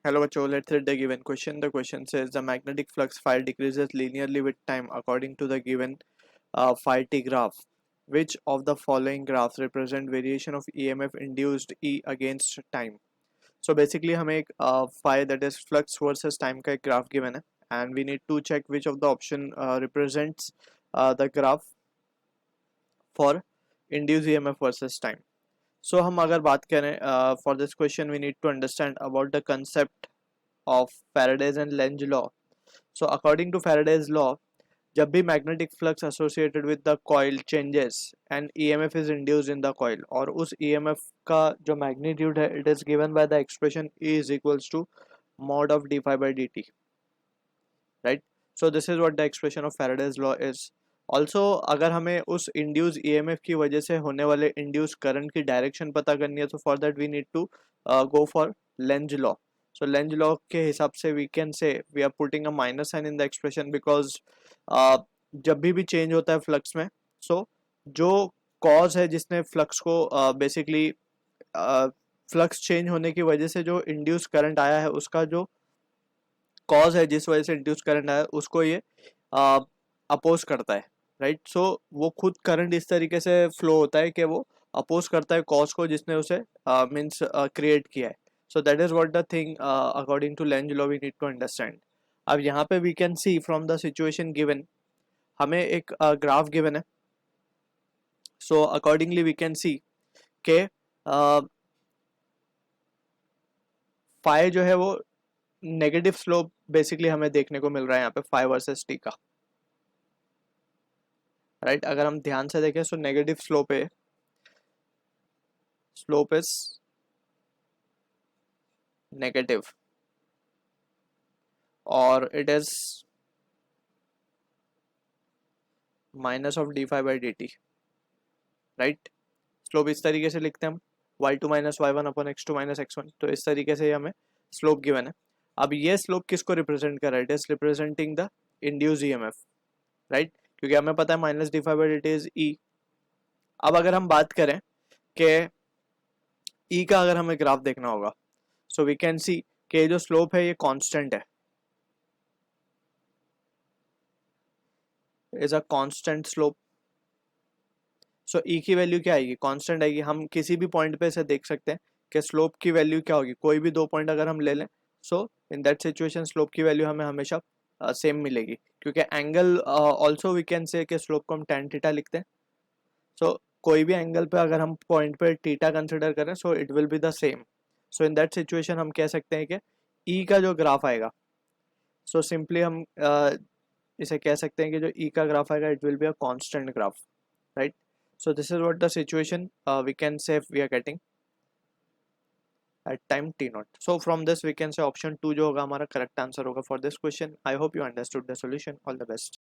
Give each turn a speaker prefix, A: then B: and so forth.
A: Hello बच्चों, let's read the given question. The question says the magnetic flux phi decreases linearly with time according to the given phi t graph. Which of the following graphs represent variation of EMF induced E against time? So basically हमें एक phi that is flux versus time का एक graph given है and we need to check which of the option represents the graph for induced EMF versus time. So हम अगर बात करें for this question we need to understand about the concept of Faraday's and Lenz law. So according to Faraday's law, जब भी magnetic flux associated with the coil changes and EMF is induced in the coil और उस EMF का जो magnitude है it is given by the expression E is equals to mod of d phi by dt, right? So this is what the expression of Faraday's law is. Also अगर हमें उस induced EMF की वजह से होने वाले induced current की direction पता करनी है तो for that we need to go for Lenz law. So Lenz law के हिसाब से we can say we are putting a minus sign in the expression because जब भी चेंज होता है फ्लक्स में so जो कॉज है जिसने फ्लक्स को बेसिकली फ्लक्स चेंज होने की वजह से जो इंड्यूस करंट आया है उसका जो कॉज है जिस वजह से इंड्यूस करंट आया है उसको ये अपोज करता है, राइट? सो वो खुद करंट इस तरीके से फ्लो होता है कि वो अपोज करता है कॉज को जिसने उसे मीन्स क्रिएट किया है. So that is what the thing according to Lenz law we need to understand. अब यहाँ पे we can see from the situation given हमें एक ग्राफ गिवन है. So accordingly we can see के फाई जो है वो नेगेटिव स्लोप बेसिकली हमें देखने को मिल रहा है यहाँ पे फाई वर्सेस टी का, राइट? अगर हम ध्यान से देखें सो नेगेटिव स्लोप है, स्लोप इज नेगेटिव और it is minus of D phi by D T, right? Slope इस तरीके से लिखते हैं हम y2 minus Y one upon x2 minus x1. तो इस तरीके से हमें स्लोप गिवन है. अब ये स्लोप किसको रिप्रेजेंट कर रहा है? It is representing the induced EMF, right? क्योंकि हमें पता है minus D phi by D T is E. अब अगर हम बात करें कि ई का अगर हमें ग्राफ देखना होगा सो वी कैन सी कि जो स्लोप है ये कांस्टेंट है, इज अ कांस्टेंट स्लोप. सो ई की वैल्यू क्या आएगी? कांस्टेंट आएगी. हम किसी भी पॉइंट पे से देख सकते हैं कि स्लोप की वैल्यू क्या होगी. कोई भी दो पॉइंट अगर हम ले लें सो इन दैट सिचुएशन स्लोप की वैल्यू हमें हमेशा सेम मिलेगी क्योंकि angle also we can say कि स्लोप को हम टेन थीटा लिखते हैं. सो कोई भी एंगल पे अगर हम पॉइंट पे थीटा कंसिडर करें so it will be the same. So in that situation हम कह सकते हैं कि ई का जो ग्राफ आएगा सो सिंपली हम इसे कह सकते हैं कि जो ई का ग्राफ आएगा it will be a constant graph, right? So this is what the situation we can say we are getting at time t naught. So from this we can say option 2 जो होगा हमारा correct answer होगा for this question. I hope you understood the solution. All the best.